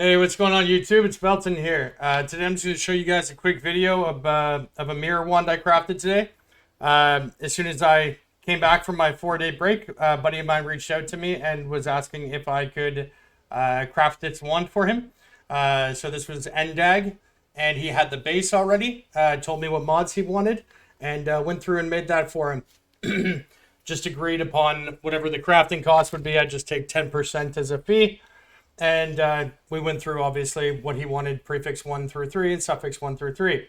Hey, what's going on YouTube? It's Belton here. Today I'm just going to show you guys a quick video of a mirror wand I crafted today. As soon as I came back from my 4-day break, a buddy of mine reached out to me and was asking if I could craft this wand for him. So this was Endag, and he had the base already, told me what mods he wanted, and went through and made that for him. Just agreed upon whatever the crafting cost would be. I'd just take 10% as a fee. And we went through, obviously, what he wanted, prefix 1 through 3 and suffix 1 through 3.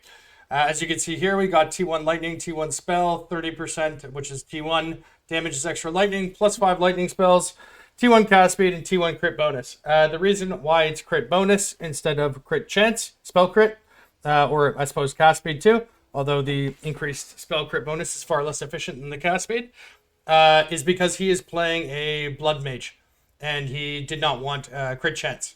As you can see here, we got T1 lightning, T1 spell, 30%, which is T1, damages extra lightning, plus 5 lightning spells, T1 cast speed, and T1 crit bonus. The reason why it's crit bonus instead of crit chance, spell crit, or I suppose cast speed too, although the increased spell crit bonus is far less efficient than the cast speed, is because he is playing a blood mage. And he did not want crit chance.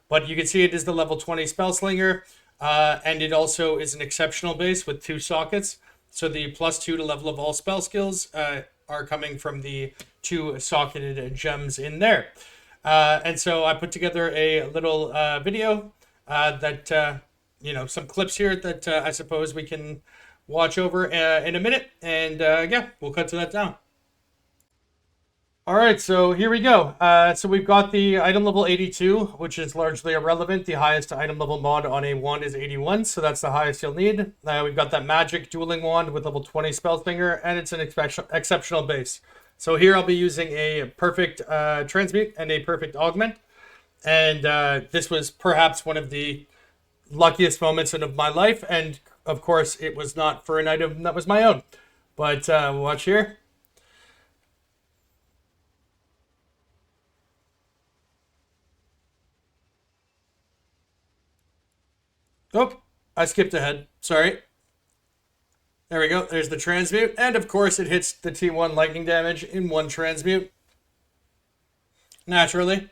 But you can see it is the level 20 spell slinger, and it also is an exceptional base with 2 sockets. So the plus 2 to level of all spell skills are coming from the 2 socketed gems in there. And so I put together a little video that, some clips here that I suppose we can watch over in a minute. And yeah, we'll cut to that down. All right, so here we go. So we've got the item level 82, which is largely irrelevant. The highest item level mod on a wand is 81, so that's the highest you'll need. We've got that magic dueling wand with level 20 spell slinger, and it's an exceptional base. So here I'll be using a perfect transmute and a perfect augment. And this was perhaps one of the luckiest moments of my life. And of course, it was not for an item that was my own. But watch here. Oh, I skipped ahead. Sorry. There we go. There's the transmute. And of course, it hits the T1 lightning damage in 1 transmute. Naturally.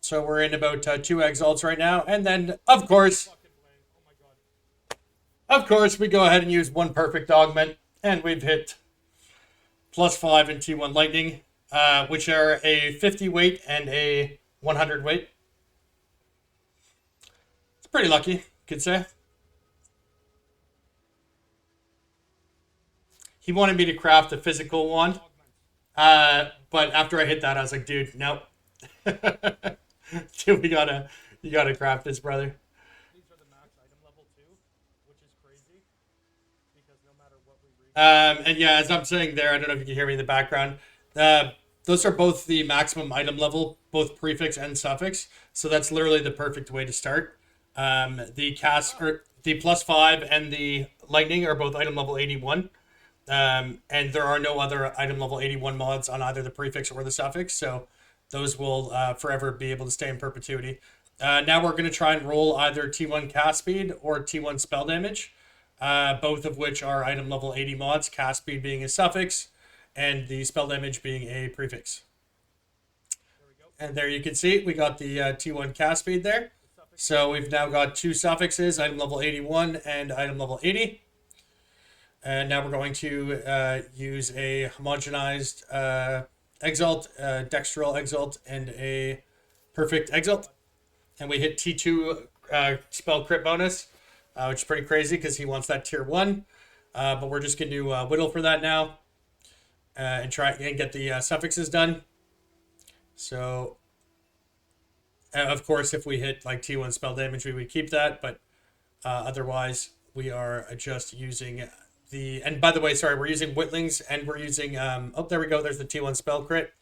So we're in about 2 exalts right now. And then, of course, we go ahead and use 1 perfect augment. And we've hit plus 5 in T1 lightning. Which are a 50 weight and a 100 weight. It's pretty lucky, you could say. He wanted me to craft a physical wand. But after I hit that, I was like, dude, nope. Dude, you gotta craft this, brother. These are the max item level 2, which is crazy. Because no matter what we reach. And yeah, as I'm saying there, I don't know if you can hear me in the background. Those are both the maximum item level, both prefix and suffix. So that's literally the perfect way to start. The plus 5 and the lightning are both item level 81. And there are no other item level 81 mods on either the prefix or the suffix. So those will forever be able to stay in perpetuity. Now we're going to try and roll either T1 cast speed or T1 spell damage. Both of which are item level 80 mods, cast speed being a suffix, and the spell damage being a prefix. There we go. And there you can see we got the T1 cast speed there. So we've now got 2 suffixes, item level 81 and item level 80. And now we're going to use a homogenized exalt, dextral exalt, and a perfect exalt. And we hit T2 spell crit bonus, which is pretty crazy because he wants that tier 1. But we're just going to whittle for that now. And try and get the suffixes done. So, of course, if we hit like T1 spell damage, we would keep that. But otherwise, we are just using the... And by the way, sorry, we're using whittlings and we're using... oh, there we go. There's the T1 spell crit.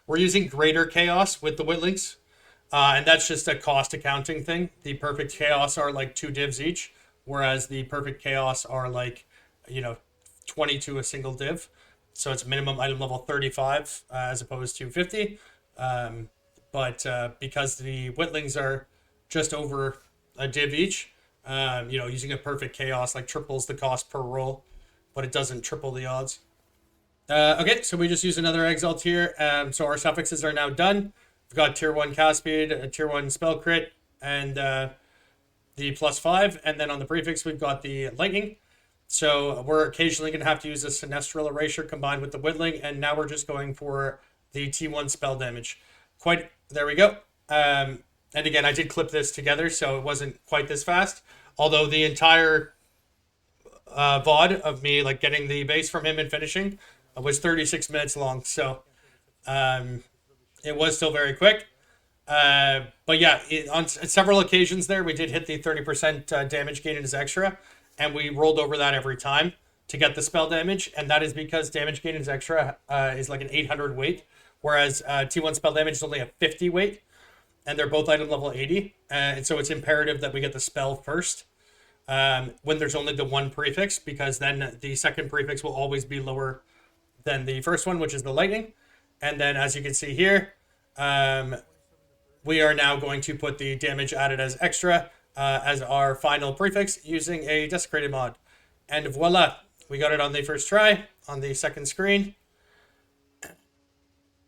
We're using greater chaos with the whittlings. And that's just a cost accounting thing. The perfect chaos are like 2 divs each. Whereas the perfect chaos are like, 20 to a single div. So it's minimum item level 35 as opposed to 50. But because the whittlings are just over a div each, using a perfect chaos like triples the cost per roll, but it doesn't triple the odds. Okay, so we just use another exalt here. So our suffixes are now done. We've got tier 1 cast speed, a tier 1 spell crit, and the plus 5. And then on the prefix, we've got the lightning. So we're occasionally going to have to use a sinestral erasure combined with the whittling, and now we're just going for the T1 spell damage. There we go. And again, I did clip this together, so it wasn't quite this fast. Although the entire VOD of me like getting the base from him and finishing was 36 minutes long, so it was still very quick. But yeah, on several occasions there, we did hit the 30% damage gain in his extra, and we rolled over that every time to get the spell damage, and that is because damage gain in his extra is like an 800 weight, whereas T1 spell damage is only a 50 weight, and they're both item level 80, and so it's imperative that we get the spell first when there's only the one prefix, because then the second prefix will always be lower than the first one, which is the lightning. And then as you can see here, we are now going to put the damage added as extra as our final prefix using a desecrated mod. And voila, we got it on the first try on the second screen.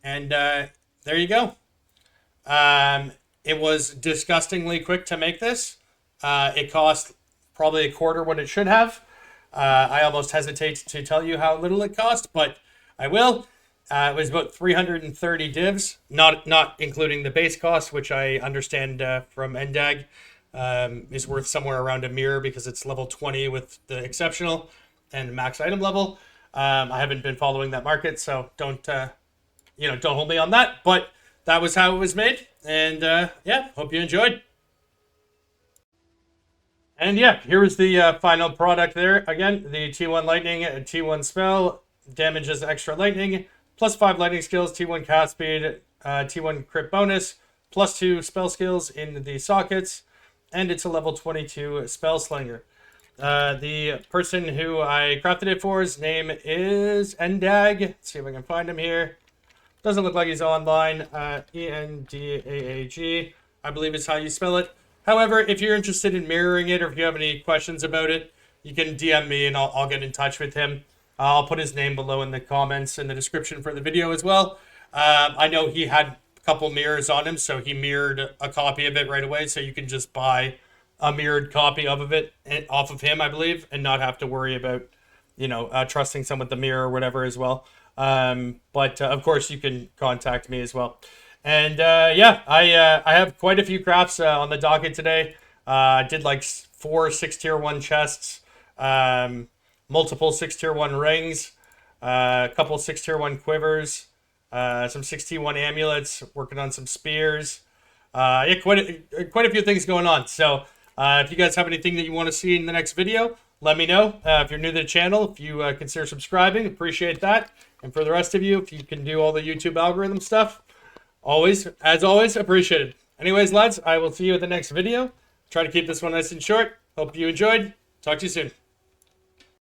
And there you go. It was disgustingly quick to make this. It cost probably a quarter what it should have. I almost hesitate to tell you how little it cost, but I will. It was about 330 divs, not including the base cost, which I understand from NDAG is worth somewhere around a mirror because it's level 20 with the exceptional and max item level. I haven't been following that market, so don't hold me on that. But that was how it was made, and yeah, hope you enjoyed. And yeah, here is the final product there. Again, the T1 lightning, T1 spell, damages extra lightning, +5 lightning skills, T1 cast speed, T1 crit bonus, +2 spell skills in the sockets, and it's a level 22 spell slinger. The person who I crafted it for, his name is Endag. Let's see if I can find him here. Doesn't look like he's online. Endaag, I believe is how you spell it. However, if you're interested in mirroring it, or if you have any questions about it, you can DM me and I'll get in touch with him. I'll put his name below in the comments and the description for the video as well. I know he had a couple mirrors on him, so he mirrored a copy of it right away. So you can just buy a mirrored copy of it off of him, I believe, and not have to worry about, trusting someone with the mirror or whatever as well. But of course, you can contact me as well. And yeah, I have quite a few crafts on the docket today. I did like 4 6 tier 1 chests, multiple 6 tier 1 rings, a couple 6 tier 1 quivers, some 6 tier 1 amulets, working on some spears. Yeah, quite a few things going on. So if you guys have anything that you want to see in the next video, let me know. If you're new to the channel, if you consider subscribing, appreciate that. And for the rest of you, if you can do all the YouTube algorithm stuff, as always, appreciated. Anyways, lads, I will see you at the next video. Try to keep this one nice and short. Hope you enjoyed. Talk to you soon.